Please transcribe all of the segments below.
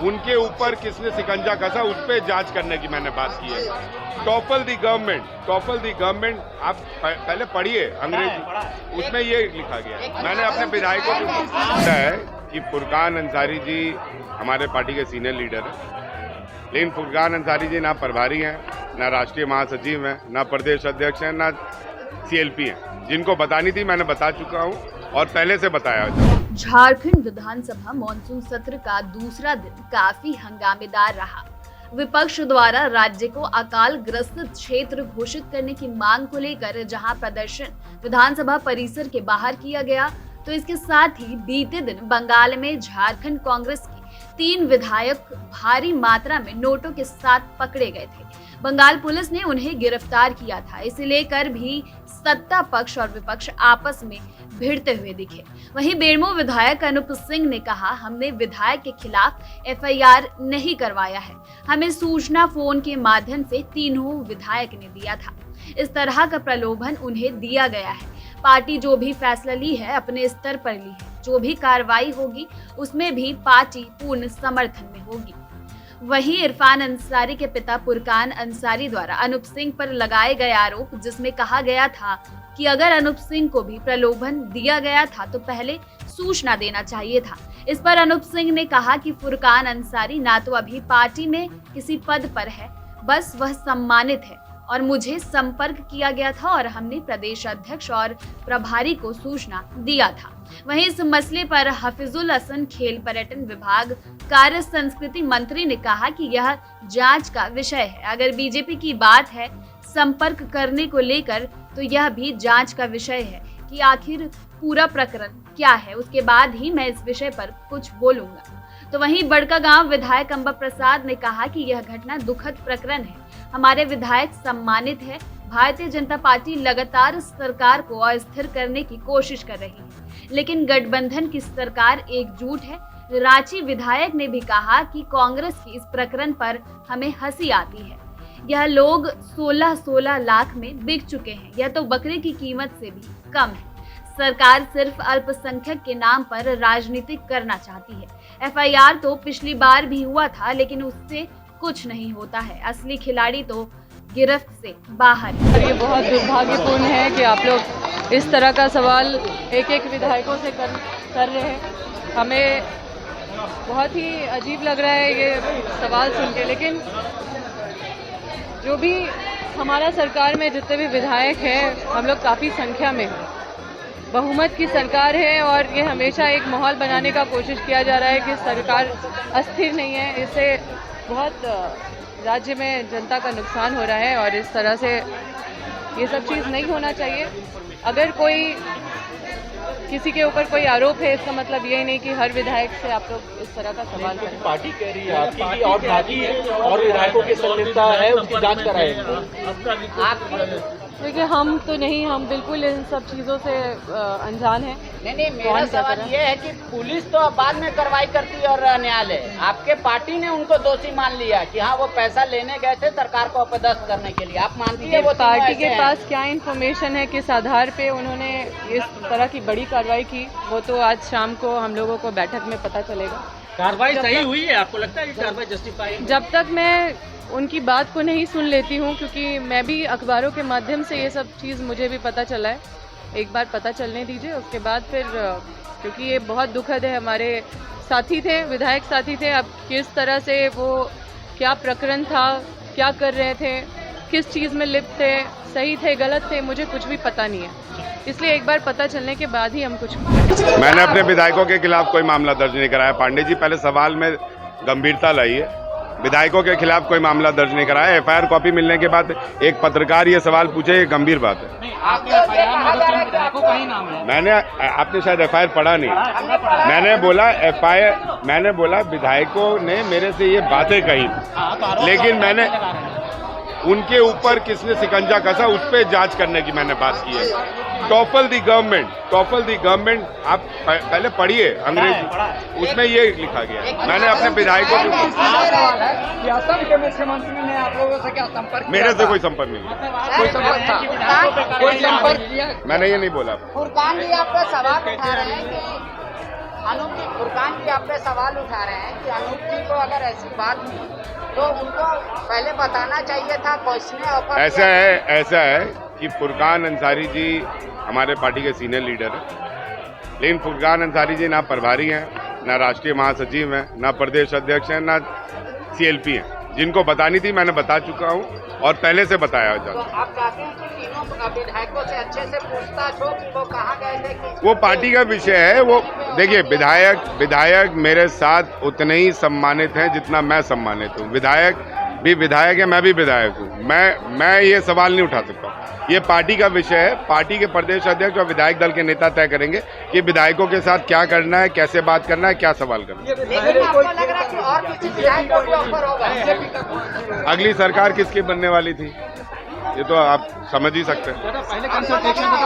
उनके ऊपर किसने शिकंजा कसा, उस पर जांच करने की मैंने बात की है। टॉपल दी गवर्नमेंट, आप पहले पढ़िए अंग्रेजी, उसमें ये लिखा गया। मैंने अपने विधायकों को पता है कि फुरकान अंसारी जी हमारे पार्टी के सीनियर लीडर हैं, लेकिन फुरकान अंसारी जी ना प्रभारी हैं, ना राष्ट्रीय महासचिव हैं, ना प्रदेश अध्यक्ष हैं, ना CLP हैं। जिनको बतानी थी मैंने बता चुका हूँ और पहले से बताया। झारखंड विधानसभा मॉनसून सत्र का दूसरा दिन काफी हंगामेदार रहा। विपक्ष द्वारा राज्य को अकाल ग्रस्त क्षेत्र घोषित करने की मांग को लेकर जहां प्रदर्शन विधानसभा परिसर के बाहर किया गया, तो इसके साथ ही बीते दिन बंगाल में झारखंड कांग्रेस के 3 विधायक भारी मात्रा में नोटों के साथ पकड़े गए थे। बंगाल पुलिस ने उन्हें गिरफ्तार किया था। इसे लेकर भी सत्ता पक्ष और विपक्ष आपस में भिड़ते हुए दिखे। वहीं बेरमो विधायक अनूप सिंह ने कहा, हमने विधायक के खिलाफ FIR नहीं करवाया है, हमें सूचना फोन के माध्यम से तीनों विधायक ने दिया था। इस तरह का प्रलोभन उन्हें दिया गया है। पार्टी जो भी फैसला ली है अपने स्तर पर ली है, जो भी कार्रवाई होगी उसमें भी पार्टी पूर्ण समर्थन में होगी। वहीं इरफान अंसारी के पिता फुरकान अंसारी द्वारा अनूप सिंह पर लगाए गए आरोप, जिसमें कहा गया था कि अगर अनूप सिंह को भी प्रलोभन दिया गया था तो पहले सूचना देना चाहिए था। इस पर अनूप सिंह ने कहा कि फुरकान अंसारी ना तो अभी पार्टी में किसी पद पर है, बस वह सम्मानित है और मुझे संपर्क किया गया था और हमने प्रदेश अध्यक्ष और प्रभारी को सूचना दिया था। वहीं इस मसले पर हफीजुल हसन खेल पर्यटन विभाग कार्य संस्कृति मंत्री ने कहा कि यह जांच का विषय है। अगर बीजेपी की बात है संपर्क करने को लेकर, तो यह भी जांच का विषय है कि आखिर पूरा प्रकरण क्या है, उसके बाद ही मैं इस विषय पर कुछ बोलूंगा। तो वहीं बड़कागांव विधायक अंबा प्रसाद ने कहा कि यह घटना दुखद प्रकरण है, हमारे विधायक सम्मानित है। भारतीय जनता पार्टी लगातार सरकार को अस्थिर करने की कोशिश कर रही है, लेकिन गठबंधन की सरकार एकजुट है। रांची विधायक ने भी कहा कि कांग्रेस की इस प्रकरण पर हमें हंसी आती है। यह लोग 16-16 लाख में बिक चुके हैं, यह तो बकरे की कीमत से भी कम है। सरकार सिर्फ अल्पसंख्यक के नाम पर राजनीति करना चाहती है। FIR तो पिछली बार भी हुआ था, लेकिन उससे कुछ नहीं होता है। असली खिलाड़ी तो गिरफ्त से बाहर है। ये बहुत दुर्भाग्यपूर्ण है कि आप लोग इस तरह का सवाल एक विधायकों से कर रहे हैं। हमें बहुत ही अजीब लग रहा है ये सवाल सुन के, लेकिन जो भी हमारा सरकार में जितने भी विधायक हैं, हम लोग काफ़ी संख्या में हैं, बहुमत की सरकार है और ये हमेशा एक माहौल बनाने का कोशिश किया जा रहा है कि सरकार अस्थिर नहीं है। इससे बहुत राज्य में जनता का नुकसान हो रहा है और इस तरह से ये सब चीज़ नहीं होना चाहिए। अगर कोई किसी के ऊपर कोई आरोप है, इसका मतलब ये नहीं कि हर विधायक से आप लोग इस तरह का सवाल करें। पार्टी कह रही है आपकी कि और बाकी और विधायकों की संलिप्तता है, उसकी जांच कराएंगे। देखिए, हम तो नहीं, हम बिल्कुल इन सब चीज़ों से अनजान हैं। नहीं, मेरा सवाल ये है कि पुलिस तो बाद में कार्रवाई करती है और न्यायालय, आपके पार्टी ने उनको दोषी मान लिया कि हाँ वो पैसा लेने गए थे सरकार को अपदस्थ करने के लिए। आप मानती है वो पार्टी के पास क्या इन्फॉर्मेशन है, किस आधार पे उन्होंने इस तरह की बड़ी कार्रवाई की, वो तो आज शाम को हम लोगों को बैठक में पता चलेगा। कार्रवाई सही हुई है? आपको लगता है कि कार्रवाई जस्टिफाई? जब तक मैं उनकी बात को नहीं सुन लेती हूँ, क्योंकि मैं भी अखबारों के माध्यम से ये सब चीज़ मुझे भी पता चला है, एक बार पता चलने दीजिए, उसके बाद फिर, क्योंकि ये बहुत दुखद है। हमारे साथी थे, विधायक साथी थे, अब किस तरह से वो, क्या प्रकरण था, क्या कर रहे थे, किस चीज़ में लिप्त थे, सही थे गलत थे, मुझे कुछ भी पता नहीं है। इसलिए एक बार पता चलने के बाद ही हम कुछ। मैंने अपने विधायकों के खिलाफ कोई मामला दर्ज नहीं कराया। पांडे जी पहले सवाल में गंभीरता लाइए। विधायकों के खिलाफ कोई मामला दर्ज नहीं कराया। FIR कॉपी मिलने के बाद एक पत्रकार ये सवाल पूछे, ये गंभीर बात है। नहीं, आपके FIR में तो 3 विधायकों का ही नाम है। मैंने, आपने शायद FIR पढ़ा नहीं। मैंने बोला विधायकों ने मेरे से ये बातें कही, लेकिन मैंने उनके ऊपर किसने शिकंजा कसा, उस पर जांच करने की मैंने बात की है। टॉपल दी गवर्नमेंट, आप पहले पढ़िए अंग्रेजी, उसमें ये लिखा गया। मैंने अपने विधायकों को असम के मुख्यमंत्री ने आप लोगों से क्या संपर्क? मेरे से कोई संपर्क नहीं किया। कोई संपर्क किया? मैंने ये नहीं बोला। फुरकान जी आप पे सवाल उठा रहे हैं कि अनूप जी, फुरकान जी आप पे सवाल उठा रहे हैं कि अनूप जी को अगर ऐसी बात हुई तो उनको पहले बताना चाहिए था, क्वेश्चन ऑफर ऐसा है कि फुरकान अंसारी जी हमारे पार्टी के सीनियर लीडर हैं, लेकिन फुरकान अंसारी जी ना प्रभारी हैं, ना राष्ट्रीय महासचिव हैं, ना प्रदेश अध्यक्ष हैं, ना CLP हैं। जिनको बतानी थी मैंने बता चुका हूं और पहले से बताया तो जाता। आप चाहते हैं कि तीनों विधायकों से अच्छे से पूछताछ हो कि वो कहाँ गए थे वो पार्टी का विषय है। वो देखिए, विधायक मेरे साथ उतने ही सम्मानित हैं जितना मैं सम्मानित हूँ। विधायक भी विधायक है, मैं भी विधायक हूँ। मैं ये सवाल नहीं उठा सकता। ये पार्टी का विषय है। पार्टी के प्रदेश अध्यक्ष और विधायक दल के नेता तय करेंगे कि विधायकों के साथ क्या करना है, कैसे बात करना है, क्या सवाल करना है। लेकिन आपको लग रहा है कि और किसी विधायक को भी ऑफर होगा? अगली सरकार किसकी बनने वाली थी ये तो आप समझ ही सकते हैं। पहले कंसल्टेशन था,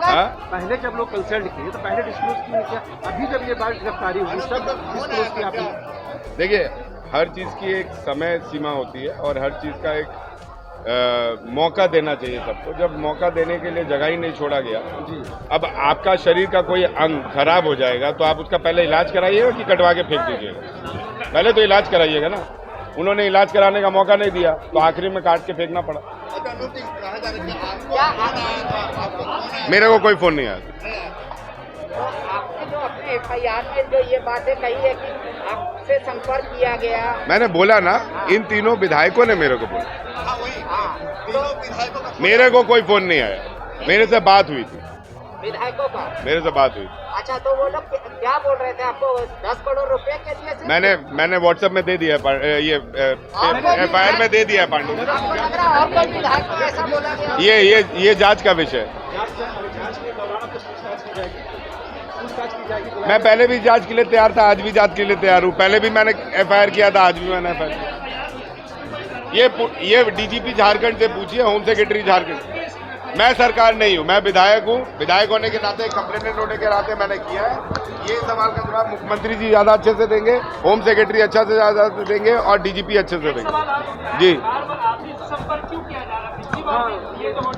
हाँ? पहले जब लोग कंसल्ट किए तो पहले डिस्क्लोज क्यों किया? अभी जब ये बात गिरफ्तारी हुई तब डिस्क्लोज किया आपने? देखिए, हर चीज़ की एक समय सीमा होती है और हर चीज़ का एक मौका देना चाहिए सबको। जब मौका देने के लिए जगह ही नहीं छोड़ा गया, अब आपका शरीर का कोई अंग खराब हो जाएगा तो आप उसका पहले इलाज कराइएगा कि कटवा के फेंक दीजिएगा? पहले तो इलाज कराइएगा ना। उन्होंने इलाज कराने का मौका नहीं दिया तो आखिरी में काट के फेंकना पड़ा। मेरे को कोई फोन नहीं आया। तो आपने जो अपने FIR में जो ये बातें कही है कि आपसे संपर्क किया गया, मैंने बोला ना, इन तीनों विधायकों ने मेरे को बोला। मेरे को कोई फोन नहीं आया, मेरे से बात हुई थी, विधायकों का। मेरे से बात हुई। अच्छा, तो वो लोग क्या बोल रहे थे आपको? 10 करोड़ रुपए के लिए सिर्फ? मैंने व्हाट्सएप में दे दिया है, ये FIR में दे दिया है पांडु। आपको लग रहा है और कोई विधायक को ऐसा बोला गया? ये जांच का विषय है। मैं पहले भी जांच के लिए तैयार था, आज भी जांच के लिए तैयार हूँ। पहले भी मैंने FIR किया था, आज भी मैंने FIR किया। ये DGP झारखंड से पूछिए, होम सेक्रेटरी झारखंड। मैं सरकार नहीं हूँ, मैं विधायक हूँ। विधायक होने के नाते, कंप्लेनेंट होने के नाते मैंने किया है। ये सवाल का जवाब मुख्यमंत्री जी ज्यादा अच्छे से देंगे, होम सेक्रेटरी अच्छा से ज्यादा देंगे और DGP अच्छे से देंगे। जी,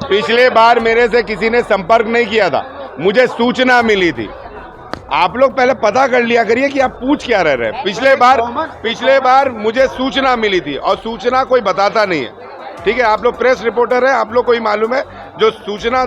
पिछले बार मेरे से किसी ने संपर्क नहीं किया था, मुझे सूचना मिली थी। आप लोग पहले पता कर लिया करिए कि आप पूछ क्या रह रहे हैं। पिछले बार मुझे सूचना मिली थी और सूचना कोई बताता नहीं है। ठीक है, आप लोग प्रेस रिपोर्टर हैं, आप लोग को ही मालूम है, जो सूचना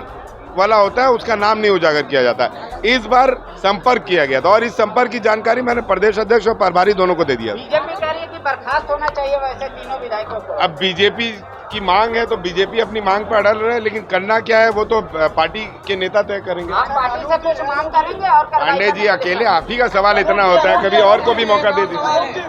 वाला होता है उसका नाम नहीं उजागर किया जाता है। इस बार संपर्क किया गया था और इस संपर्क की जानकारी मैंने प्रदेश अध्यक्ष और प्रभारी दोनों को दे दिया। बीजेपी कह रही है कि बर्खास्त होना चाहिए वैसे तीनों विधायकों को। अब बीजेपी की मांग है तो बीजेपी अपनी मांग पर अड़ल रहे, लेकिन करना क्या है वो तो पार्टी के नेता तय करेंगे। आप पार्टी से कुछ मांग करेंगे और पांडे जी, अकेले आप ही का सवाल इतना होता है, कभी और को भी मौका दे दीजिए।